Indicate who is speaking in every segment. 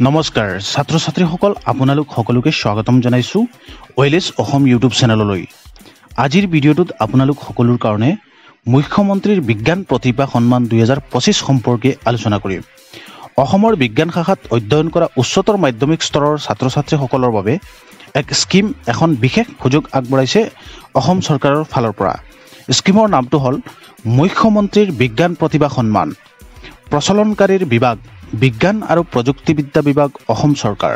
Speaker 1: নমস্কাৰ ছাত্ৰ ছাত্ৰীসকল আপোনালোক সকলোকে স্বাগতম জনাইছো ওয়েলেছ অসম ইউটিউব চেনেললৈ। আজিৰ ভিডিঅ'টোত আপোনালোক সকলোৰ কাৰণে মুখ্যমন্ত্ৰীৰ বিজ্ঞান প্ৰতিভা সন্মান 2025 সম্পৰ্কে আলোচনা কৰিম। অসমৰ বিজ্ঞান শাখাত অধ্যয়ন কৰা উচ্চতৰ মাধ্যমিক স্তৰৰ ছাত্ৰ ছাত্ৰীসকলৰ বাবে এক স্কিম এখন বিশেষ সুযোগ আগবঢ়াইছে অসম চৰকাৰৰ ফালৰ পৰা। স্কিমৰ নামটো হ'ল মুখ্যমন্ত্ৰীৰ বিজ্ঞান প্ৰতিভা সন্মান। প্ৰচলনকাৰীৰ বিভাগ বিজ্ঞান আৰু প্ৰযুক্তিবিদ্যা বিভাগ অসম চৰকাৰ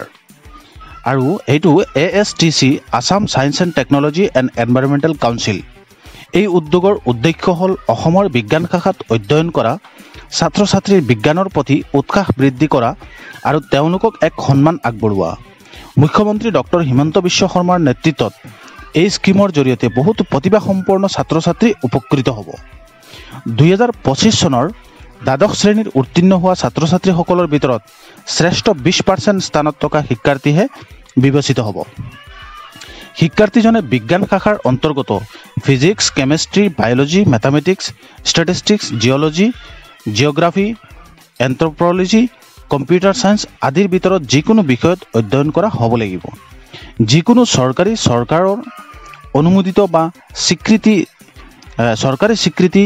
Speaker 1: আৰু এইটো ASTC Assam science and technology and environmental council. এই উদ্যোগৰ উদ্দেশ্য হ'ল অসমৰ বিজ্ঞান শাখাত অধ্যয়ন কৰা ছাত্ৰ ছাত্ৰীৰ বিজ্ঞানৰ প্ৰতি উৎসাহ বৃদ্ধি কৰা আৰু তেওঁলোকক এক সন্মান আগবঢ়োৱা। মুখ্যমন্ত্ৰী ডক্টৰ হিমন্ত বিশ্ব শৰ্মাৰ নেতৃত্বত এই স্কিমৰ জৰিয়তে বহুত প্ৰতিভাসম্পন্ন ছাত্ৰ ছাত্ৰী উপকৃত হ'ব। 2025 চনৰ দ্বাদশ শ্ৰেণীৰ উত্তীৰ্ণ হোৱা ছাত্ৰ ছাত্ৰীসকলৰ ভিতৰত শ্ৰেষ্ঠ 20% স্থানত থকা শিক্ষাৰ্থীহে বিবেচিত হ'ব। শিক্ষাৰ্থীজনে বিজ্ঞান শাখাৰ অন্তৰ্গত physics, chemistry, biology, mathematics, statistics, geology, geography, anthropology, computer science আদিৰ ভিতৰত যিকোনো বিষয়ত অধ্যয়ন কৰা হ'ব লাগিব। যিকোনো চৰকাৰৰ অনুমোদিত বা চৰকাৰী স্বীকৃতি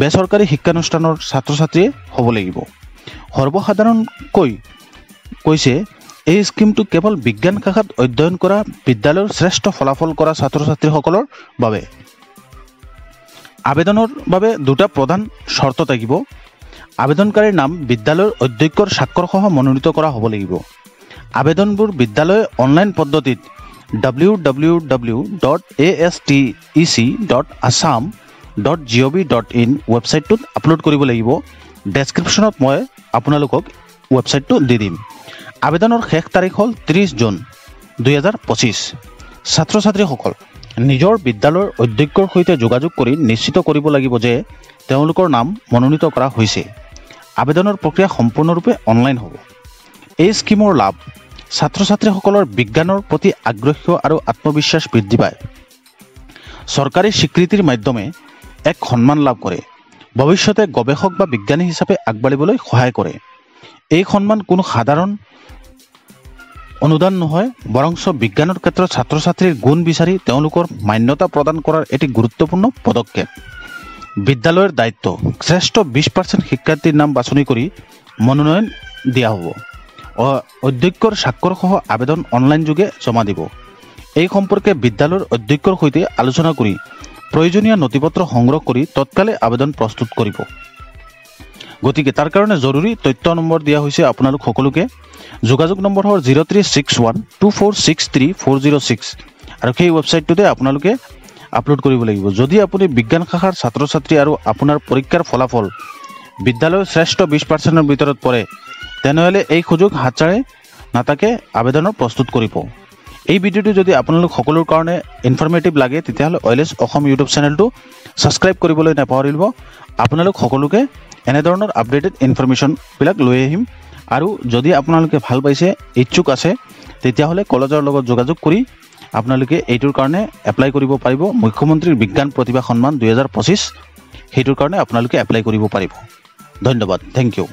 Speaker 1: বেচৰকাৰী শিক্ষানুষ্ঠানৰ ছাত্ৰ ছাত্ৰীয়ে হ'ব লাগিব। সৰ্বসাধাৰণকৈ কৈছে এই স্কিমটো কেৱল বিজ্ঞান শাখাত অধ্যয়ন কৰা বিদ্যালয়ৰ শ্ৰেষ্ঠ ফলাফল কৰা ছাত্ৰ ছাত্ৰীসকলৰ বাবে। আবেদনৰ বাবে দুটা প্ৰধান চৰ্ত থাকিব। আবেদনকাৰীৰ নাম বিদ্যালয়ৰ অধ্যক্ষৰ স্বাক্ষৰসহ মনোনীত কৰা হ'ব লাগিব। আবেদনবোৰ বিদ্যালয়ে অনলাইন পদ্ধতিত www.astec.assam.gov.in ৱেবছাইটটোত আপলোড কৰিব লাগিব। ডেছক্ৰিপশ্যনত মই আপোনালোকক ৱেবছাইটটো দি দিম। আবেদনৰ শেষ তাৰিখ হ'ল 30 জুন 2025। ছাত্ৰ ছাত্ৰীসকল নিজৰ বিদ্যালয়ৰ অধ্যক্ষৰ সৈতে যোগাযোগ কৰি নিশ্চিত কৰিব লাগিব যে তেওঁলোকৰ নাম মনোনীত কৰা হৈছে। আবেদনৰ প্ৰক্ৰিয়া সম্পূৰ্ণৰূপে অনলাইন হ'ব। এই স্কিমৰ লাভ ছাত্ৰ ছাত্ৰীসকলৰ বিজ্ঞানৰ প্ৰতি আগ্ৰহ আৰু আত্মবিশ্বাস বৃদ্ধি পায়। চৰকাৰী স্বীকৃতিৰ মাধ্যমে এক সন্মান লাভ কৰে। ভৱিষ্যতে গৱেষক বা বিজ্ঞানী হিচাপে আগবাঢ়িবলৈ সহায় কৰে। এই সন্মান কোনো সাধাৰণ অনুদান নহয়, বৰঞ্চ বিজ্ঞানৰ ক্ষেত্ৰত ছাত্ৰ ছাত্ৰীৰ গুণ বিচাৰি তেওঁলোকৰ মান্যতা প্ৰদান কৰাৰ এটি গুৰুত্বপূৰ্ণ পদক্ষেপ। বিদ্যালয়ৰ দায়িত্ব শ্ৰেষ্ঠ 20% শিক্ষাৰ্থীৰ নাম বাছনি কৰি মনোনয়ন দিয়া হ'ব। অধ্যক্ষৰ স্বাক্ষৰসহ আবেদন অনলাইন যোগে জমা দিব। এই সম্পৰ্কে বিদ্যালয়ৰ অধ্যক্ষৰ সৈতে আলোচনা কৰি প্ৰয়োজনীয় নথিপত্ৰ সংগ্ৰহ কৰি তৎকালে আবেদন প্ৰস্তুত কৰিব। গতিকে তাৰ কাৰণে জৰুৰী তথ্য নম্বৰ দিয়া হৈছে আপোনালোক সকলোকে। যোগাযোগ নম্বৰ হ'ল 036124634006 আৰু সেই ৱেবছাইটটোতে আপোনালোকে আপলোড কৰিব লাগিব। যদি আপুনি বিজ্ঞান শাখাৰ ছাত্ৰ ছাত্ৰী আৰু আপোনাৰ পৰীক্ষাৰ ফলাফল বিদ্যালয়ৰ শ্ৰেষ্ঠ 20%ৰ ভিতৰত পৰে তেনেহ'লে এই সুযোগ হাতছাৰে নাথাকে আবেদনৰ প্ৰস্তুত কৰিব। এই ভিডিঅ'টো যদি আপোনালোক সকলোৰ কাৰণে ইনফৰ্মেটিভ লাগে তেতিয়াহ'লে ওয়েলেছ অসম ইউটিউব চেনেলটো ছাবস্ক্ৰাইব কৰিবলৈ নাপাহৰিব। আপোনালোক সকলোকে এনেধৰণৰ আপডেটেড ইনফৰ্মেশ্যনবিলাক লৈ আহিম। আৰু যদি আপোনালোকে ভাল পাইছে, ইচ্ছুক আছে, তেতিয়াহ'লে কলেজৰ লগত যোগাযোগ কৰি আপোনালোকে এইটোৰ কাৰণে এপ্লাই কৰিব পাৰিব। মুখ্যমন্ত্ৰীৰ বিজ্ঞান প্ৰতিভা সন্মান 2025 সেইটোৰ কাৰণে আপোনালোকে এপ্লাই কৰিব পাৰিব। ধন্যবাদ। Thank U.